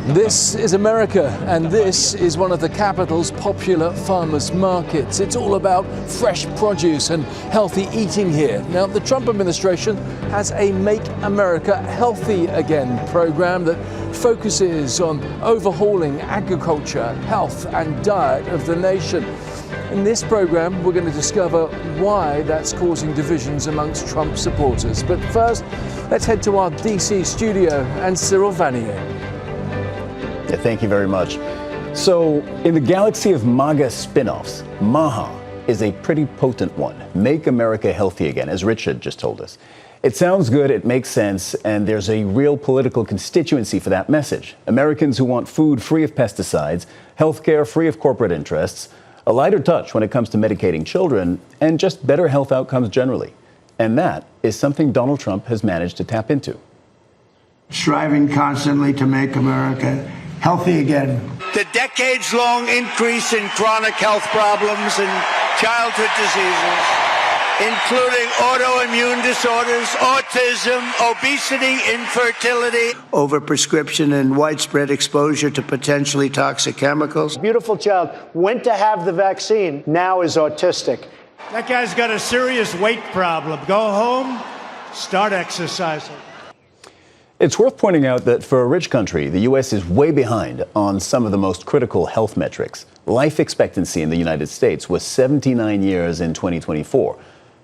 This is America, and this is one of the capital's popular farmers' markets. It's all about fresh produce and healthy eating here. Now, the Trump administration has a Make America Healthy Again program that focuses on overhauling agriculture, health, and diet of the nation. In this program, we're going to discover why that's causing divisions amongst Trump supporters. But first, let's head to our DC studio and Cyril Vanier. Yeah, thank you very much. So, in the galaxy of MAGA spin-offs, MAHA is a pretty potent one. Make America Healthy Again, as Richard just told us. It sounds good, it makes sense, and there's a real political constituency for that message. Americans who want food free of pesticides, healthcare free of corporate interests, a lighter touch when it comes to medicating children, and just better health outcomes generally. And that is something Donald Trump has managed to tap into. Striving constantly to make America healthy again. The decades-long increase in chronic health problems and childhood diseases, including autoimmune disorders, autism, obesity, infertility, Overprescription and widespread exposure to potentially toxic chemicals. Beautiful child went to have the vaccine, now is autistic. That guy's got a serious weight problem. Go home, start exercising. It's worth pointing out that for a rich country, the U.S. is way behind on some of the most critical health metrics. Life expectancy in the United States was 79 years in 2024.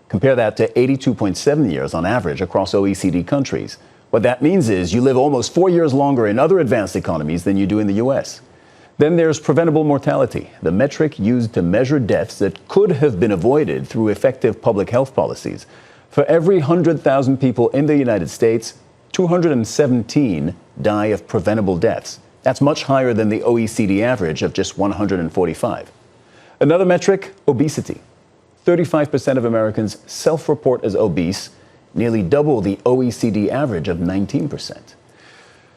Compare that to 82.7 years on average across OECD countries. What that means is you live almost 4 years longer in other advanced economies than you do in the U.S. Then there's preventable mortality, the metric used to measure deaths that could have been avoided through effective public health policies. For every 100,000 people in the United States, 217 die of preventable deaths. That's much higher than the OECD average of just 145. Another metric, obesity. 35% of Americans self-report as obese, nearly double the OECD average of 19%.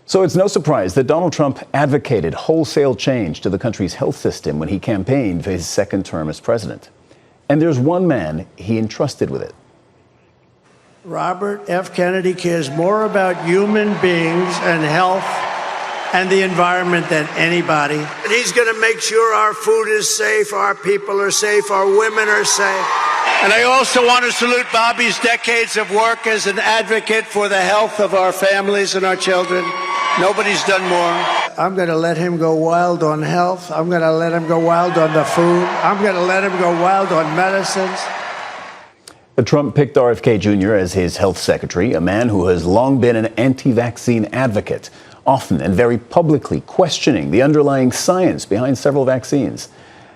So it's no surprise that Donald Trump advocated wholesale change to the country's health system when he campaigned for his second term as president. And there's one man he entrusted with it. Robert F. Kennedy cares more about human beings and health and the environment than anybody. And he's going to make sure our food is safe, our people are safe, our women are safe. And I also want to salute Bobby's decades of work as an advocate for the health of our families and our children. Nobody's done more. I'm going to let him go wild on health. I'm going to let him go wild on the food. I'm going to let him go wild on medicines. Trump picked RFK Jr. as his health secretary, a man who has long been an anti-vaccine advocate, often and very publicly questioning the underlying science behind several vaccines.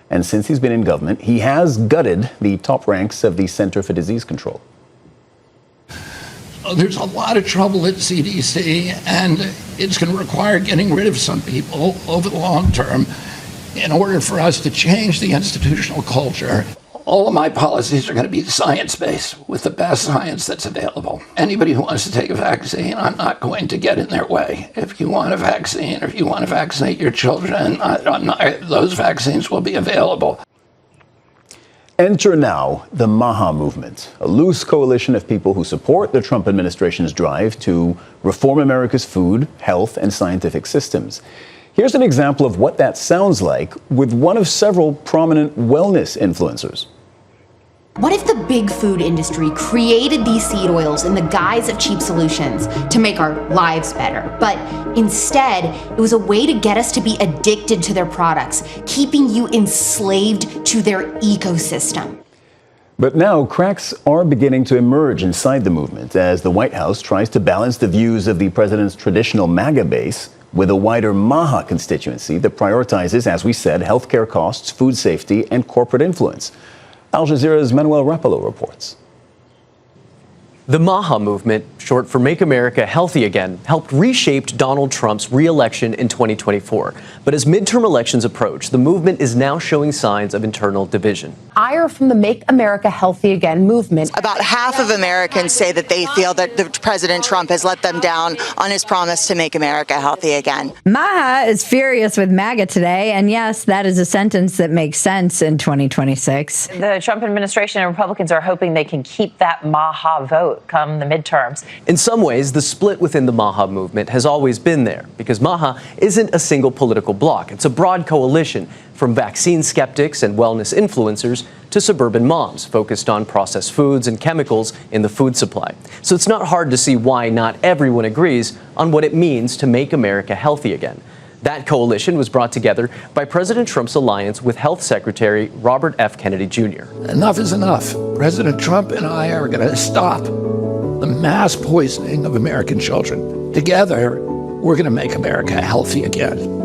And since he's been in government, he has gutted the top ranks of the Center for Disease Control. There's a lot of trouble at CDC, and it's going to require getting rid of some people over the long term in order for us to change the institutional culture. All of my policies are going to be science-based, with the best science that's available. Anybody who wants to take a vaccine, I'm not going to get in their way. If you want a vaccine, or if you want to vaccinate your children, those vaccines will be available. Enter now the MAHA movement, a loose coalition of people who support the Trump administration's drive to reform America's food, health, and scientific systems. Here's an example of what that sounds like with one of several prominent wellness influencers. What if the big food industry created these seed oils in the guise of cheap solutions to make our lives better? But instead, it was a way to get us to be addicted to their products, keeping you enslaved to their ecosystem. But now cracks are beginning to emerge inside the movement as the White House tries to balance the views of the president's traditional MAGA base with a wider MAHA constituency that prioritizes, as we said, healthcare costs, food safety, and corporate influence. Al Jazeera's Manuel Rapallo reports. The MAHA movement, short for Make America Healthy Again, helped reshape Donald Trump's re-election in 2024. But as midterm elections approach, the movement is now showing signs of internal division. Ire from the Make America Healthy Again movement. About half of Americans say that they feel that President Trump has let them down on his promise to make America healthy again. MAHA is furious with MAGA today, and yes, that is a sentence that makes sense in 2026. The Trump administration and Republicans are hoping they can keep that MAHA vote. vote come the midterms. In some ways, the split within the MAHA movement has always been there, because MAHA isn't a single political bloc. It's a broad coalition from vaccine skeptics and wellness influencers to suburban moms focused on processed foods and chemicals in the food supply. So it's not hard to see why not everyone agrees on what it means to make America healthy again. That coalition was brought together by President Trump's alliance with Health Secretary Robert F. Kennedy Jr. Enough is enough. President Trump and I are going to stop the mass poisoning of American children. Together, we're going to make America healthy again.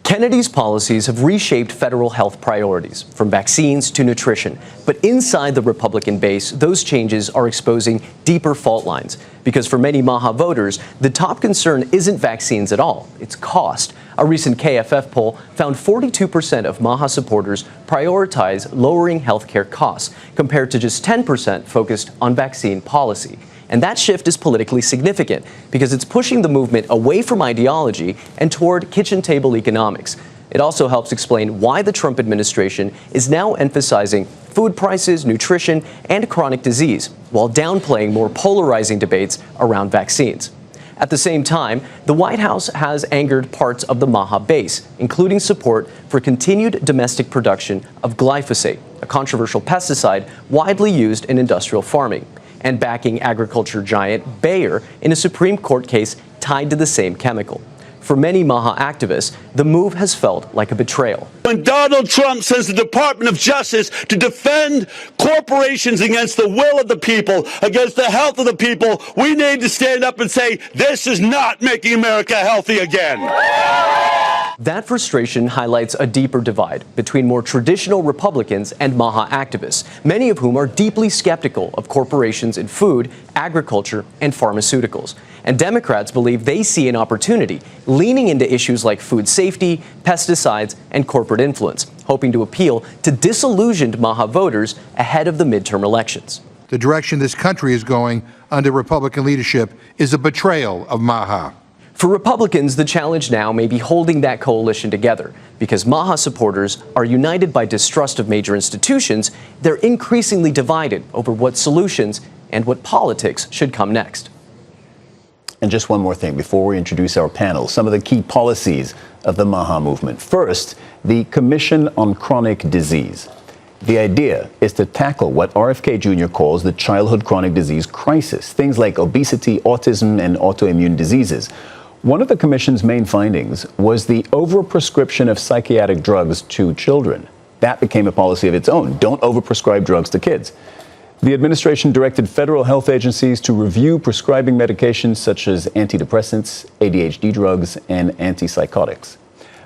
Kennedy's policies have reshaped federal health priorities, from vaccines to nutrition. But inside the Republican base, those changes are exposing deeper fault lines. Because for many MAHA voters, the top concern isn't vaccines at all, it's cost. A recent KFF poll found 42% of MAHA supporters prioritize lowering healthcare costs, compared to just 10% focused on vaccine policy. And that shift is politically significant because it's pushing the movement away from ideology and toward kitchen table economics. It also helps explain why the Trump administration is now emphasizing food prices, nutrition, and chronic disease, while downplaying more polarizing debates around vaccines. At the same time, the White House has angered parts of the MAHA base, including support for continued domestic production of glyphosate, a controversial pesticide widely used in industrial farming, and backing agriculture giant Bayer in a Supreme Court case tied to the same chemical. For many MAHA activists, the move has felt like a betrayal. When Donald Trump sends the Department of Justice to defend corporations against the will of the people, against the health of the people, we need to stand up and say, this is not making America healthy again. That frustration highlights a deeper divide between more traditional Republicans and MAHA activists, many of whom are deeply skeptical of corporations in food, agriculture, and pharmaceuticals. And Democrats believe they see an opportunity, leaning into issues like food safety, pesticides, and corporate influence, hoping to appeal to disillusioned MAHA voters ahead of the midterm elections. The direction this country is going under Republican leadership is a betrayal of MAHA. For Republicans, the challenge now may be holding that coalition together. Because MAHA supporters are united by distrust of major institutions, they're increasingly divided over what solutions and what politics should come next. And just one more thing before we introduce our panel, some of the key policies of the MAHA movement. First, the Commission on Chronic Disease. The idea is to tackle what RFK Jr. calls the childhood chronic disease crisis, things like obesity, autism, and autoimmune diseases. One of the commission's main findings was the overprescription of psychiatric drugs to children. That became a policy of its own. Don't overprescribe drugs to kids. The administration directed federal health agencies to review prescribing medications such as antidepressants, ADHD drugs, and antipsychotics.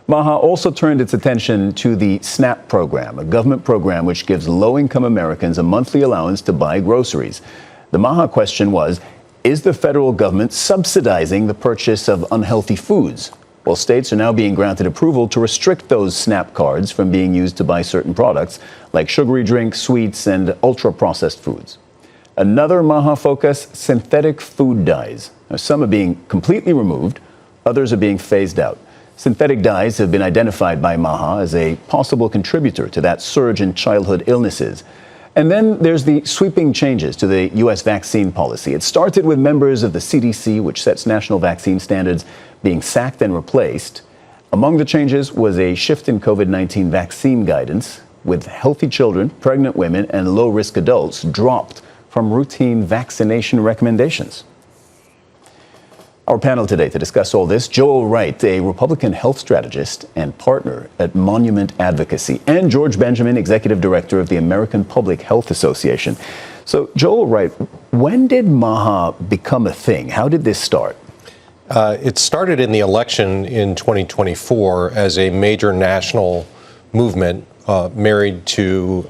MAHA also turned its attention to the SNAP program, a government program which gives low-income Americans a monthly allowance to buy groceries. The MAHA question was, is the federal government subsidizing the purchase of unhealthy foods? Well, states are now being granted approval to restrict those SNAP cards from being used to buy certain products like sugary drinks, sweets, and ultra-processed foods. Another MAHA focus, synthetic food dyes. Now, some are being completely removed, others are being phased out. Synthetic dyes have been identified by MAHA as a possible contributor to that surge in childhood illnesses. And then there's the sweeping changes to the U.S. vaccine policy. It started with members of the CDC, which sets national vaccine standards, being sacked and replaced. Among the changes was a shift in COVID-19 vaccine guidance, with healthy children, pregnant women, and low-risk adults dropped from routine vaccination recommendations. Our panel today to discuss all this, Joel Wright, a Republican health strategist and partner at Monument Advocacy, and George Benjamin, Executive Director of the American Public Health Association. So, Joel Wright, when did MAHA become a thing? How did this start? It started in the election in 2024 as a major national movement married to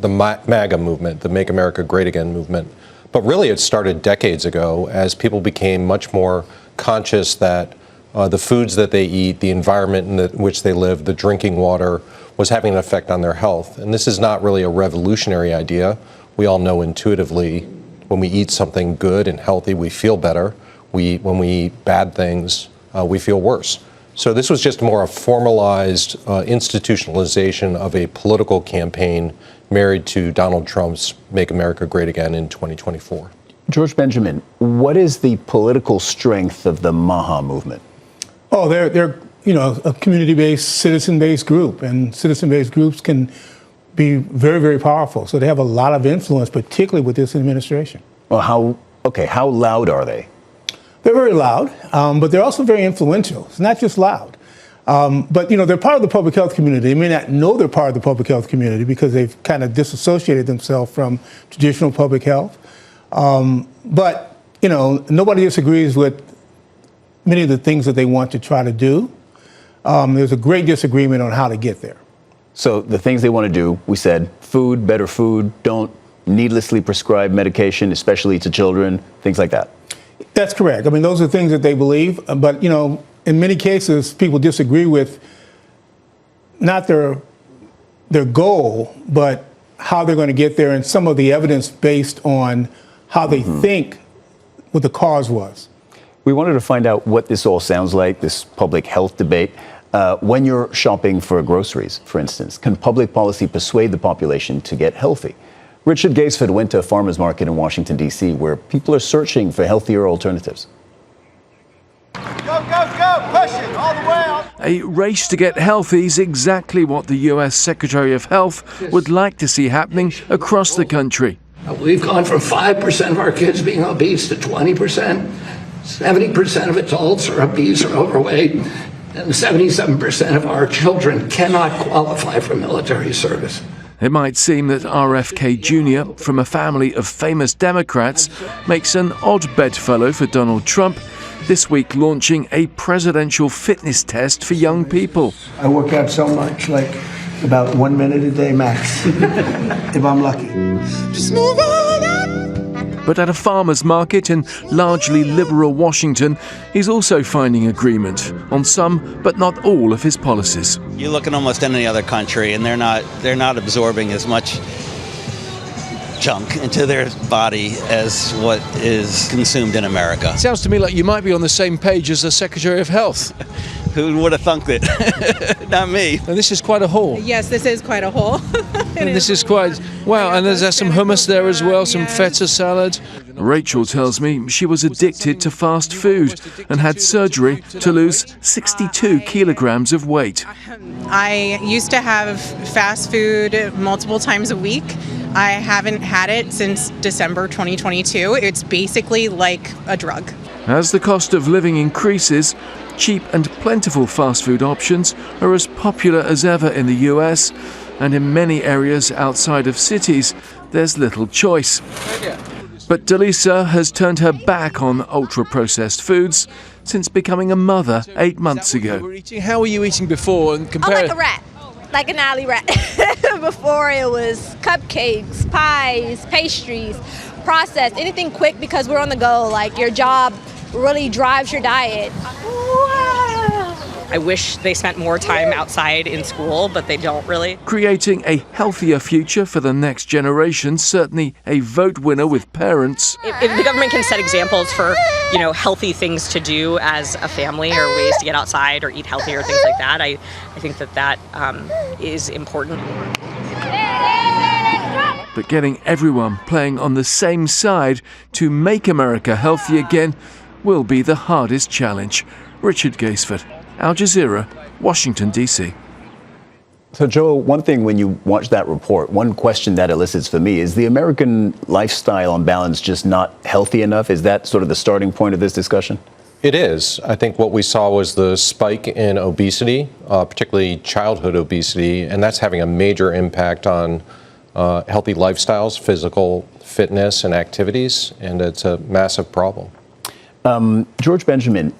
the MAGA movement, the Make America Great Again movement. But really, it started decades ago as people became much more conscious that the foods that they eat, the environment in which they live, the drinking water was having an effect on their health. And this is not really a revolutionary idea. We all know intuitively when we eat something good and healthy, we feel better. When we eat bad things, we feel worse. So this was just more a formalized institutionalization of a political campaign married to Donald Trump's Make America Great Again in 2024. George Benjamin, what is the political strength of the MAHA movement? Oh, they're a community-based, citizen-based group, and citizen-based groups can be very, very powerful. So they have a lot of influence, particularly with this administration. Well, how loud are they? They're very loud, but they're also very influential. It's not just loud. But, they're part of the public health community. They may not know they're part of the public health community because they've kind of disassociated themselves from traditional public health. But, nobody disagrees with many of the things that they want to try to do. There's a great disagreement on how to get there. So the things they want to do, we said, food, better food, don't needlessly prescribe medication, especially to children, things like that. That's correct. I mean, those are things that they believe. But, in many cases, people disagree with not their goal, but how they're going to get there and some of the evidence based on how they think what the cause was. We wanted to find out what this all sounds like, this public health debate. When you're shopping for groceries, for instance, can public policy persuade the population to get healthy? Richard Gaisford went to a farmer's market in Washington, D.C., where people are searching for healthier alternatives. Go, go, go, push it all the way. A race to get healthy is exactly what the U.S. Secretary of Health would like to see happening across the country. We've gone from 5% of our kids being obese to 20%. 70% of adults are obese or overweight. And 77% of our children cannot qualify for military service. It might seem that RFK Jr., from a family of famous Democrats, makes an odd bedfellow for Donald Trump, this week launching a presidential fitness test for young people. I work out so much, like about 1 minute a day max, if I'm lucky. Just move on up. But at a farmer's market in largely liberal Washington, he's also finding agreement on some, but not all, of his policies. You look at almost any other country, and they're not absorbing as much junk into their body as what is consumed in America. Sounds to me like you might be on the same page as the Secretary of Health. Who would have thunk it? Not me. And this is quite a haul. Yes, this is quite a haul. And this is quite, wow, and there's some hummus there as well, some feta salad. Rachel tells me she was addicted to fast food and had surgery to lose 62 kilograms of weight. I used to have fast food multiple times a week. I haven't had it since December 2022. It's basically like a drug. As the cost of living increases, cheap and plentiful fast food options are as popular as ever in the US, and in many areas outside of cities, there's little choice. But Delisa has turned her back on ultra-processed foods since becoming a mother 8 months ago. How were you eating before? And compare like a rat, like an alley rat. Before it was cupcakes, pies, pastries, processed, anything quick because we're on the go. Like your job really drives your diet. I wish they spent more time outside in school, but they don't really. Creating a healthier future for the next generation, certainly a vote winner with parents. If the government can set examples for, healthy things to do as a family or ways to get outside or eat healthier, things like that, I think that is important. But getting everyone playing on the same side to make America healthy again will be the hardest challenge. Richard Gaisford, Al Jazeera, Washington, D.C. So, Joe, one thing when you watch that report, one question that elicits for me is the American lifestyle on balance just not healthy enough? Is that sort of the starting point of this discussion? It is. I think what we saw was the spike in obesity, particularly childhood obesity, and that's having a major impact on healthy lifestyles, physical fitness and activities, and it's a massive problem. George Benjamin,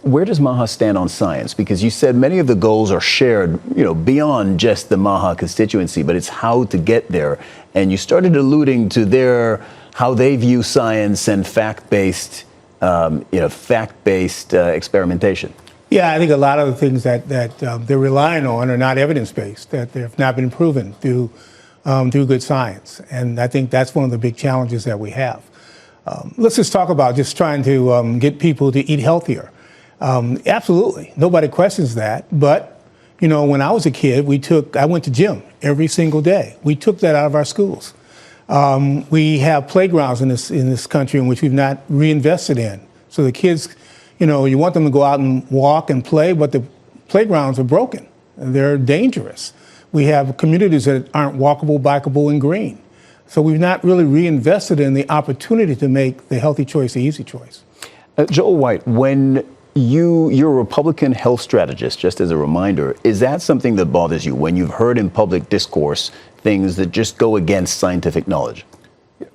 where does MAHA stand on science? Because you said many of the goals are shared, beyond just the MAHA constituency, but it's how to get there. And you started alluding to how they view science and fact-based experimentation. Yeah, I think a lot of the things that they're relying on are not evidence-based, that they've not been proven through good science. And I think that's one of the big challenges that we have. Let's just talk about just trying to get people to eat healthier. Absolutely. Nobody questions that. But, when I was a kid, I went to gym every single day. We took that out of our schools. We have playgrounds in this country in which we've not reinvested in. So the kids, you want them to go out and walk and play, but the playgrounds are broken. They're dangerous. We have communities that aren't walkable, bikeable, and green. So we've not really reinvested in the opportunity to make the healthy choice the easy choice. Joel White, when you're a Republican health strategist, just as a reminder, is that something that bothers you when you've heard in public discourse things that just go against scientific knowledge?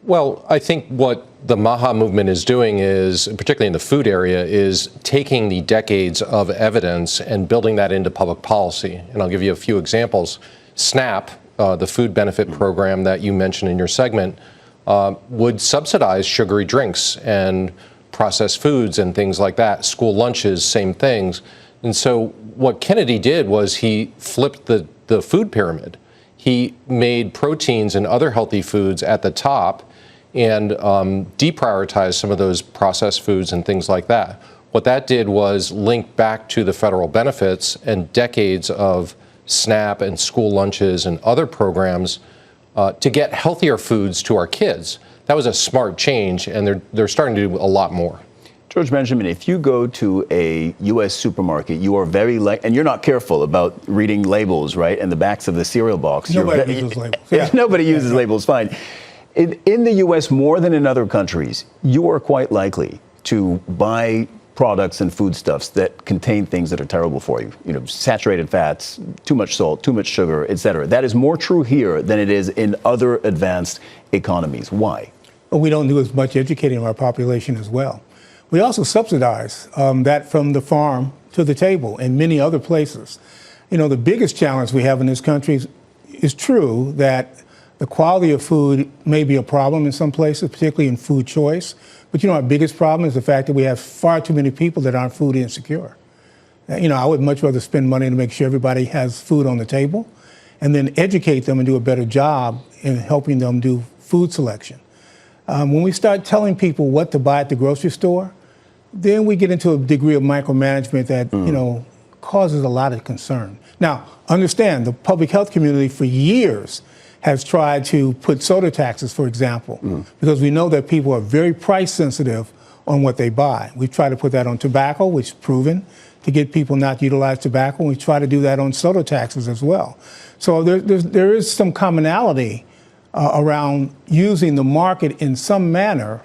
Well, I think what the MAHA movement is doing is, particularly in the food area, is taking the decades of evidence and building that into public policy. And I'll give you a few examples. SNAP, the food benefit program that you mentioned in your segment, would subsidize sugary drinks and processed foods and things like that. School lunches, same things. And so what Kennedy did was he flipped the food pyramid. He made proteins and other healthy foods at the top and deprioritized some of those processed foods and things like that. What that did was link back to the federal benefits and decades of SNAP and school lunches and other programs to get healthier foods to our kids. That was a smart change, and they're starting to do a lot more. George Benjamin, if you go to a U.S. supermarket, you are and you're not careful about reading labels, right, and the backs of the cereal box. Nobody uses labels. Yeah. Nobody uses labels, fine. In the U.S., more than in other countries, you are quite likely to buy products and foodstuffs that contain things that are terrible for you. Saturated fats, too much salt, too much sugar, et cetera. That is more true here than it is in other advanced economies. Why? Well, we don't do as much educating of our population as well. We also subsidize that from the farm to the table in many other places. The biggest challenge we have in this country is true that the quality of food may be a problem in some places, particularly in food choice. But our biggest problem is the fact that we have far too many people that aren't food insecure. I would much rather spend money to make sure everybody has food on the table and then educate them and do a better job in helping them do food selection. When we start telling people what to buy at the grocery store, then we get into a degree of micromanagement that, causes a lot of concern. Now, understand, the public health community for years has tried to put soda taxes, for example, because we know that people are very price sensitive on what they buy. We've tried to put that on tobacco, which is proven to get people not to utilize tobacco. We try to do that on soda taxes as well. So there is some commonality around using the market in some manner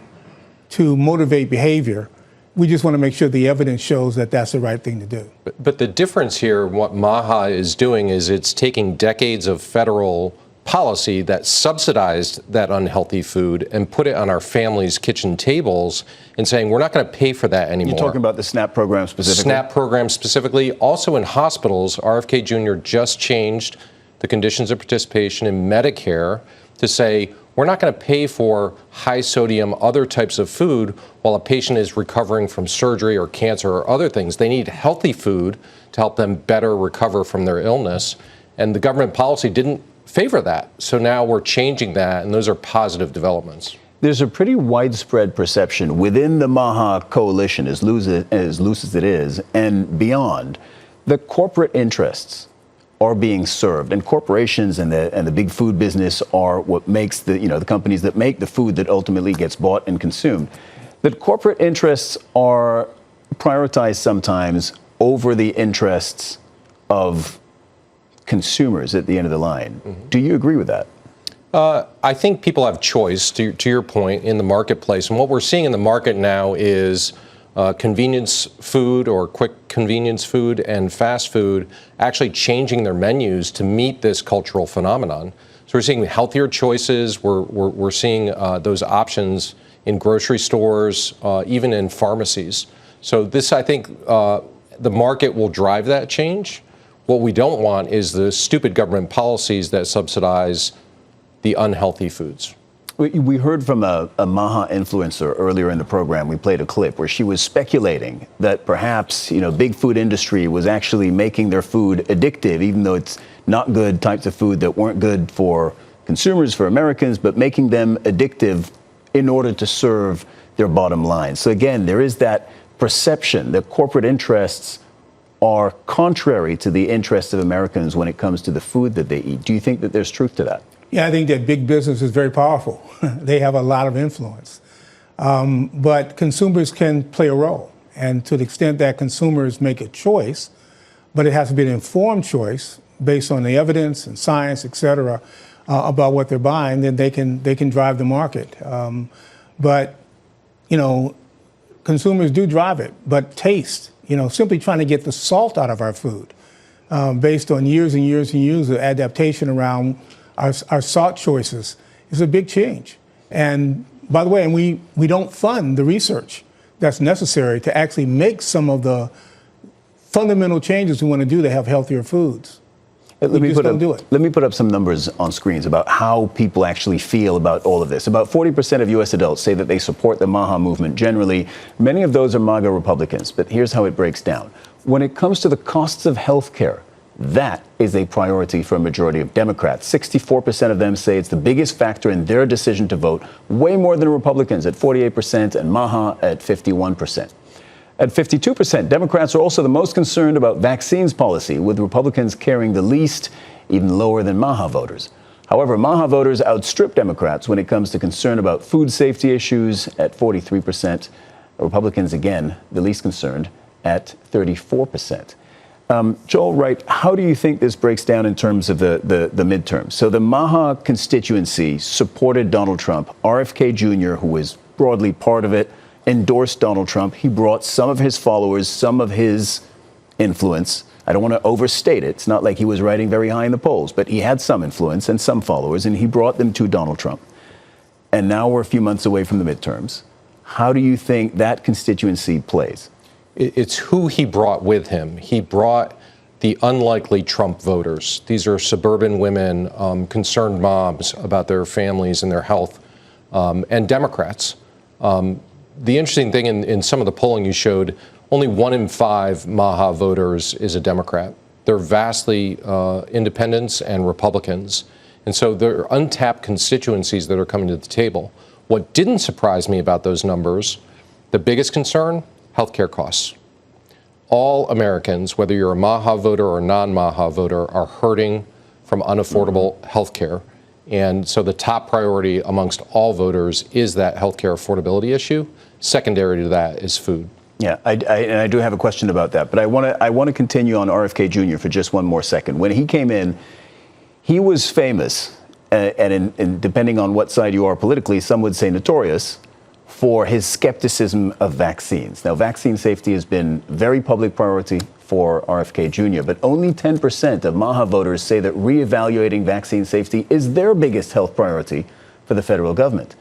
to motivate behavior. We just want to make sure the evidence shows that that's the right thing to do. But the difference here, what MAHA is doing is it's taking decades of federal policy that subsidized that unhealthy food and put it on our families' kitchen tables and saying we're not going to pay for that anymore. You're talking about the SNAP program specifically? SNAP program specifically. Also in hospitals, RFK Jr. just changed the conditions of participation in Medicare to say we're not going to pay for high sodium other types of food while a patient is recovering from surgery or cancer or other things. They need healthy food to help them better recover from their illness. And the government policy didn't favor that. So now we're changing that, and those are positive developments. There's a pretty widespread perception within the MAHA coalition, as loose as it is, and beyond, that corporate interests are being served, and corporations and the big food business are what makes the companies that make the food that ultimately gets bought and consumed. That corporate interests are prioritized sometimes over the interests of consumers at the end of the line. Do you agree with that? I think people have choice, to your point, in the marketplace. And what we're seeing in the market now is convenience food or quick convenience food and fast food actually changing their menus to meet this cultural phenomenon. So we're seeing healthier choices. We're seeing those options in grocery stores, even in pharmacies. So this, I think, the market will drive that change. What we don't want is the stupid government policies that subsidize the unhealthy foods. We heard from a MAHA influencer earlier in the program. We played a clip where she was speculating that perhaps, big food industry was actually making their food addictive, even though it's not good types of food that weren't good for consumers, for Americans, but making them addictive in order to serve their bottom line. So again, there is that perception that corporate interests are contrary to the interests of Americans when it comes to the food that they eat. Do you think that there's truth to that? Yeah, I think that big business is very powerful. They have a lot of influence. But consumers can play a role. And to the extent that consumers make a choice, but it has to be an informed choice based on the evidence and science, et cetera, about what they're buying, then they can drive the market. But, you know, consumers do drive it, but taste, you know, simply trying to get the salt out of our food based on years and years and years of adaptation around our salt choices is a big change. And by the way, and we don't fund the research that's necessary to actually make some of the fundamental changes we want to do to have healthier foods. Let me put up some numbers on screens about how people actually feel about all of this. About 40% of U.S. adults say that they support the MAHA movement generally. Many of those are MAGA Republicans, but here's how it breaks down. When it comes to the costs of health care, that is a priority for a majority of Democrats. 64% of them say it's the biggest factor in their decision to vote, way more than Republicans at 48% and MAHA at 51%. At 52%, Democrats are also the most concerned about vaccines policy, with Republicans carrying the least, even lower than MAHA voters. However, MAHA voters outstrip Democrats when it comes to concern about food safety issues at 43%. Republicans, again, the least concerned at 34%. Joel Wright, how do you think this breaks down in terms of the midterms? So the MAHA constituency supported Donald Trump. RFK Jr., who was broadly part of it, endorsed Donald Trump. He brought some of his followers, some of his influence. I don't want to overstate it. It's not like he was riding very high in the polls, but he had some influence and some followers, and he brought them to Donald Trump. And now we're a few months away from the midterms. How do you think that constituency plays? It's who he brought with him. He brought the unlikely Trump voters. These are suburban women, concerned moms about their families and their health, and Democrats. The interesting thing in some of the polling you showed, only 1 in 5 MAHA voters is a Democrat. They're vastly independents and Republicans. And so there are untapped constituencies that are coming to the table. What didn't surprise me about those numbers, the biggest concern, healthcare costs. All Americans, whether you're a MAHA voter or a non-MAHA voter, are hurting from unaffordable healthcare. And so the top priority amongst all voters is that healthcare affordability issue. Secondary to that is food. Yeah, and I do have a question about that, but I want to continue on RFK Jr. for just one more second. When he came in, he was famous, and depending on what side you are politically, some would say notorious, for his skepticism of vaccines. Now, vaccine safety has been very public priority for RFK Jr., but only 10% of MAHA voters say that reevaluating vaccine safety is their biggest health priority for the federal government.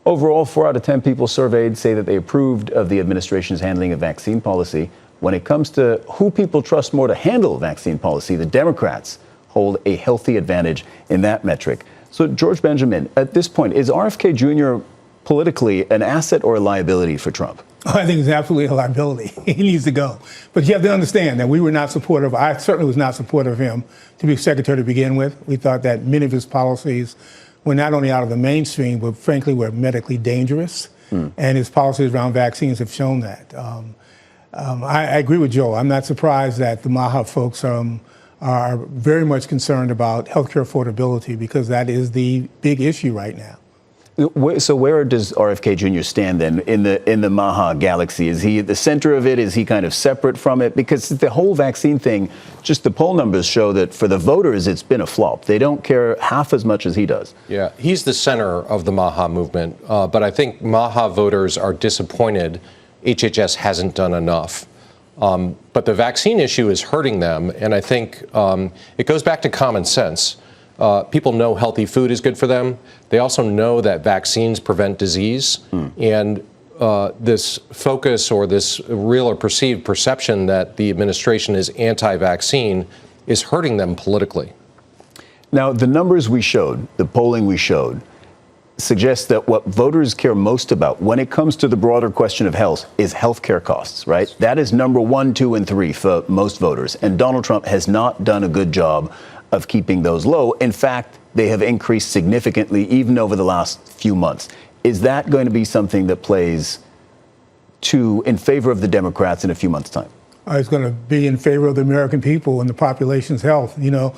Overall, 4 out of 10 people surveyed say that they approved of the administration's handling of vaccine policy. When it comes to who people trust more to handle vaccine policy, the Democrats hold a healthy advantage in that metric. So, George Benjamin, at this point, is RFK Jr. politically an asset or a liability for Trump? I think it's absolutely a liability. He needs to go. But you have to understand that we were not supportive. I certainly was not supportive of him to be secretary to begin with. We thought that many of his policies were not only out of the mainstream, but frankly were medically dangerous. And his policies around vaccines have shown that. I agree with Joe. I'm not surprised that the MAHA folks are very much concerned about healthcare affordability, because that is the big issue right now. So where does RFK Jr. stand then in the MAHA galaxy? Is he at the center of it? Is he kind of separate from it? Because the whole vaccine thing, just the poll numbers show that for the voters, it's been a flop. They don't care half as much as he does. Yeah, he's the center of the MAHA movement. But I think MAHA voters are disappointed HHS hasn't done enough. But the vaccine issue is hurting them. And I think it goes back to common sense. People know healthy food is good for them. They also know that vaccines prevent disease. And this focus or this real or perceived perception that the administration is anti-vaccine is hurting them politically. Now, the numbers we showed, the polling we showed, suggests that what voters care most about when it comes to the broader question of health is healthcare costs, right? That is number 1, 2, and 3 for most voters. And Donald Trump has not done a good job of keeping those low. In fact, they have increased significantly even over the last few months. Is that going to be something that plays in favor of the Democrats in a few months' time? It's going to be in favor of the American people and the population's health. You know,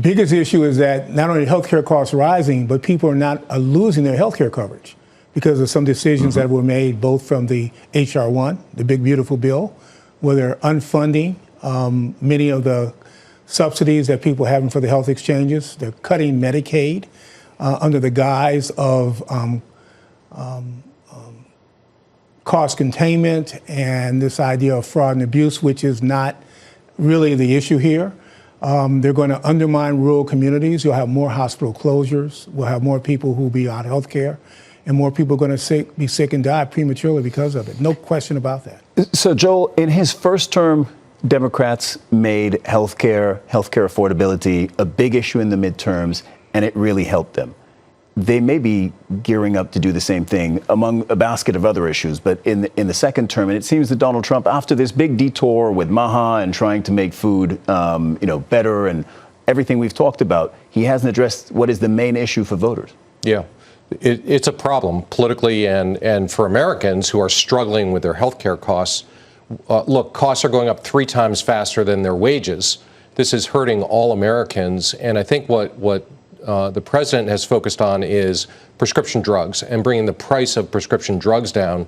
Biggest issue is that not only healthcare costs rising, but people are not losing their healthcare coverage because of some decisions that were made both from the H.R. 1, the big beautiful bill, where they're unfunding many of the subsidies that people are having for the health exchanges. They're cutting Medicaid under the guise of cost containment and this idea of fraud and abuse, which is not really the issue here. They're going to undermine rural communities. You'll have more hospital closures. We'll have more people who will be out of health care, and more people are going to be sick and die prematurely because of it. No question about that. So, Joel, in his first term, Democrats made healthcare affordability a big issue in the midterms, and it really helped them. They may be gearing up to do the same thing among a basket of other issues, but in the second term, and it seems that Donald Trump, after this big detour with MAHA and trying to make food, better and everything we've talked about, he hasn't addressed what is the main issue for voters. Yeah, it's a problem politically and for Americans who are struggling with their health care costs. Look, costs are going up 3 times faster than their wages. This is hurting all Americans, and I think what the president has focused on is prescription drugs and bringing the price of prescription drugs down.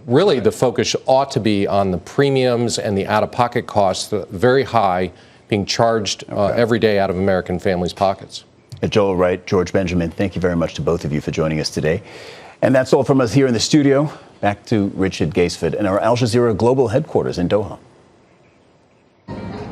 Really, the focus ought to be on the premiums and the out-of-pocket costs, very high, being charged every day out of American families' pockets. Joel Wright, George Benjamin, thank you very much to both of you for joining us today. And that's all from us here in the studio. Back to Richard Gaisford and our Al Jazeera Global Headquarters in Doha.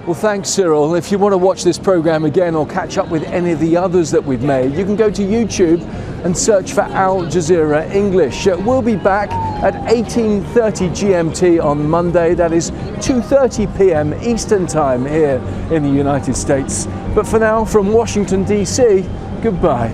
Well, thanks, Cyril. If you want to watch this program again or catch up with any of the others that we've made, you can go to YouTube and search for Al Jazeera English. We'll be back at 18:30 GMT on Monday. That is 2:30 p.m. Eastern Time here in the United States. But for now, from Washington, D.C., goodbye.